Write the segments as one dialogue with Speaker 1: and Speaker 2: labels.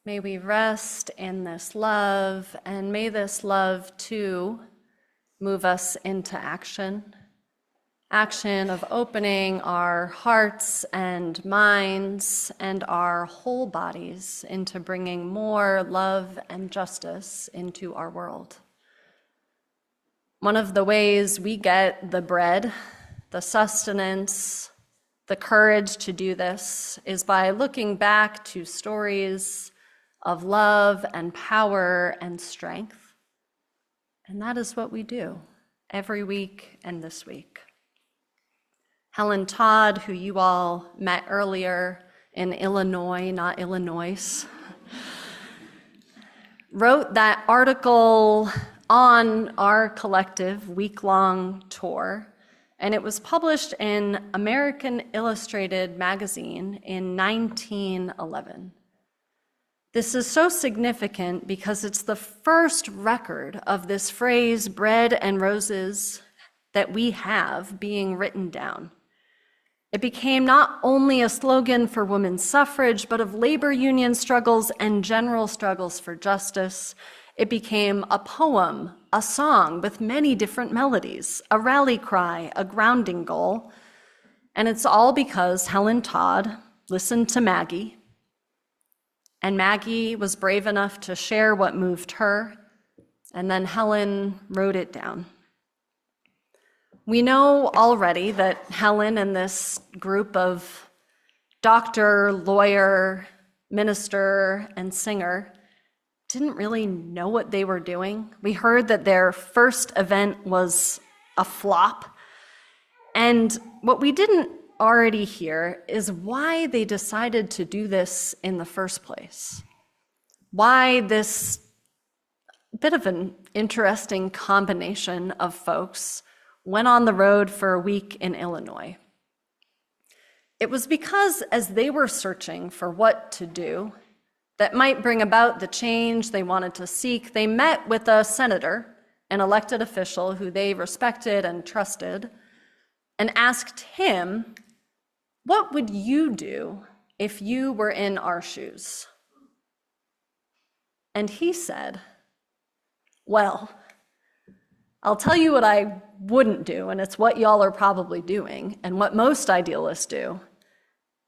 Speaker 1: May we rest in this love, and may this love too move us into action. Action of opening our hearts and minds and our whole bodies into bringing more love and justice into our world. One of the ways we get the bread, the sustenance, the courage to do this is by looking back to stories of love and power and strength. And that is what we do every week and this week. Helen Todd, who you all met earlier in Illinois, not Illinois, wrote that article on our collective week-long tour, and it was published in American Illustrated magazine in 1911. This is so significant because it's the first record of this phrase, bread and roses, that we have being written down. It became not only a slogan for women's suffrage, but of labor union struggles and general struggles for justice. It became a poem, a song with many different melodies, a rally cry, a grounding goal. And it's all because Helen Todd listened to Maggie, and Maggie was brave enough to share what moved her, and then Helen wrote it down. We know already that Helen and this group of doctor, lawyer, minister, and singer didn't really know what they were doing. We heard that their first event was a flop. And what we didn't already hear is why they decided to do this in the first place. Why this bit of an interesting combination of folks went on the road for a week in Illinois. It was because as they were searching for what to do that might bring about the change they wanted to seek, they met with a senator, an elected official who they respected and trusted, and asked him, "What would you do if you were in our shoes?" And he said, "Well, I'll tell you what I wouldn't do, and it's what y'all are probably doing, and what most idealists do,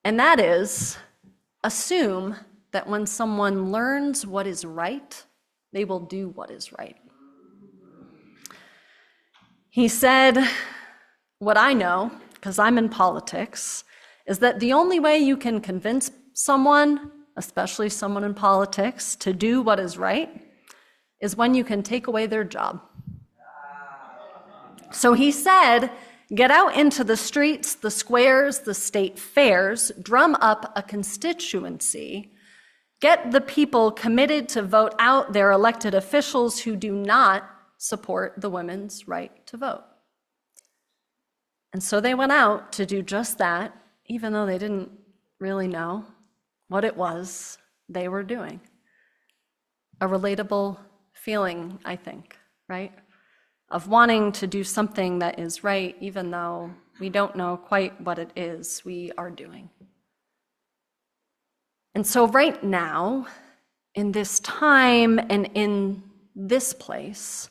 Speaker 1: and that is assume that when someone learns what is right, they will do what is right." He said, "What I know, because I'm in politics, is that the only way you can convince someone, especially someone in politics, to do what is right is when you can take away their job." So he said, get out into the streets, the squares, the state fairs, drum up a constituency, get the people committed to vote out their elected officials who do not support the women's right to vote. And so they went out to do just that, even though they didn't really know what it was they were doing. A relatable feeling, I think, right? Of wanting to do something that is right, even though we don't know quite what it is we are doing. And so right now, in this time and in this place,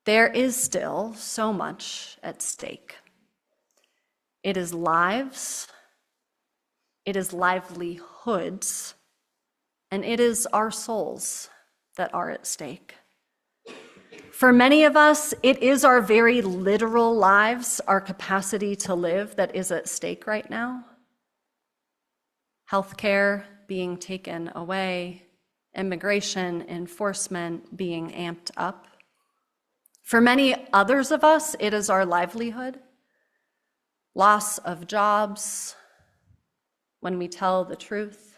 Speaker 1: there is still so much at stake. It is lives, it is livelihoods, and it is our souls that are at stake. For many of us, it is our very literal lives, our capacity to live, that is at stake right now. Healthcare being taken away, immigration enforcement being amped up. For many others of us, it is our livelihood, loss of jobs when we tell the truth,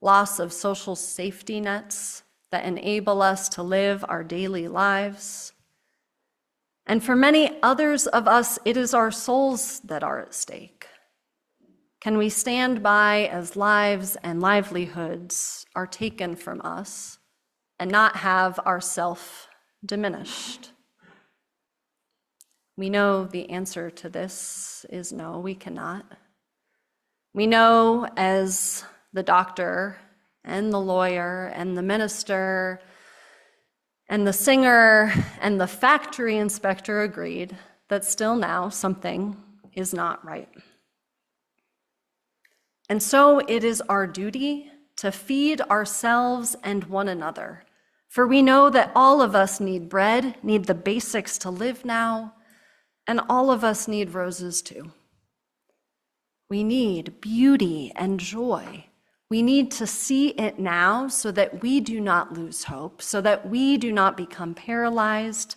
Speaker 1: loss of social safety nets that enable us to live our daily lives. And for many others of us, it is our souls that are at stake. Can we stand by as lives and livelihoods are taken from us and not have our self diminished? We know the answer to this is no, we cannot. We know, as the doctor and the lawyer and the minister and the singer and the factory inspector agreed that still now something is not right. And so it is our duty to feed ourselves and one another, for we know that all of us need bread, need the basics to live now, and all of us need roses too. We need beauty and joy. We need to see it now so that we do not lose hope, so that we do not become paralyzed,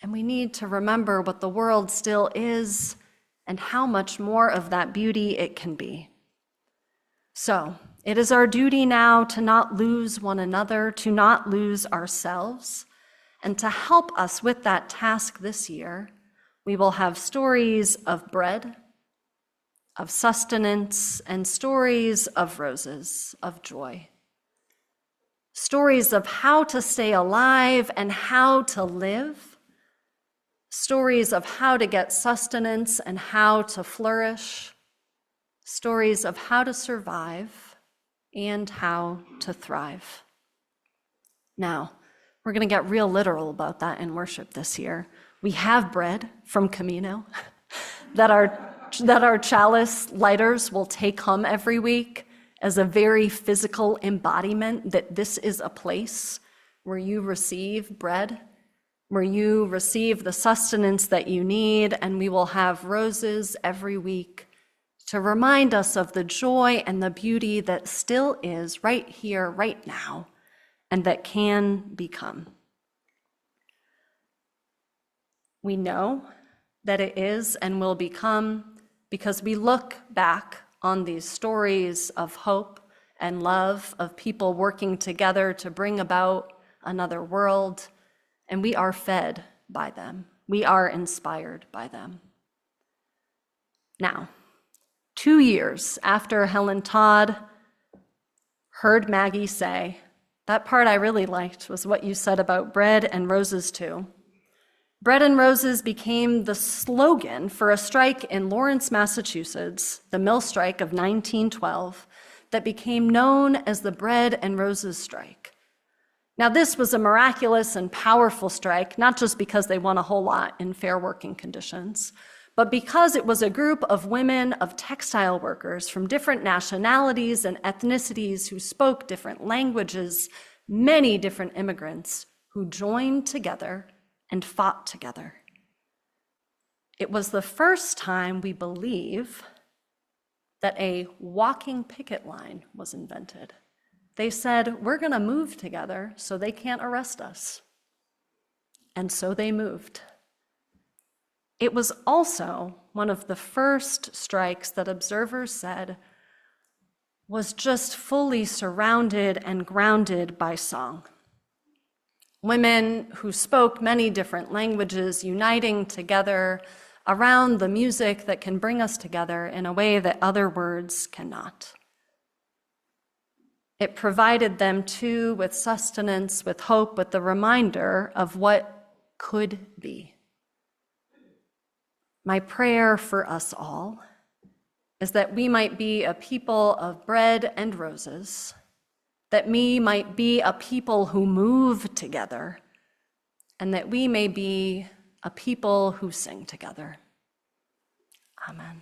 Speaker 1: and we need to remember what the world still is and how much more of that beauty it can be. So, it is our duty now to not lose one another, to not lose ourselves, and to help us with that task this year, we will have stories of bread, of sustenance, and stories of roses, of joy. Stories of how to stay alive and how to live. Stories of how to get sustenance and how to flourish. Stories of how to survive and how to thrive. Now, we're going to get real literal about that in worship this year. We have bread from Camino that our chalice lighters will take home every week as a very physical embodiment that this is a place where you receive bread, where you receive the sustenance that you need, and we will have roses every week to remind us of the joy and the beauty that still is right here, right now, and that can become. We know that it is and will become because we look back on these stories of hope and love, of people working together to bring about another world, and we are fed by them. We are inspired by them. Now, 2 years after Helen Todd heard Maggie say, that part I really liked was what you said about bread and roses too. Bread and Roses became the slogan for a strike in Lawrence, Massachusetts, the mill strike of 1912, that became known as the Bread and Roses strike. Now, this was a miraculous and powerful strike, not just because they won a whole lot in fair working conditions, but because it was a group of women, of textile workers from different nationalities and ethnicities who spoke different languages, many different immigrants who joined together and fought together. It was the first time, we believe, that a walking picket line was invented. They said, we're going to move together so they can't arrest us. And so they moved. It was also one of the first strikes that observers said was just fully surrounded and grounded by song. Women who spoke many different languages uniting together around the music that can bring us together in a way that other words cannot. It provided them too with sustenance, with hope, with the reminder of what could be. My prayer for us all is that we might be a people of bread and roses, that we might be a people who move together, and that we may be a people who sing together. Amen.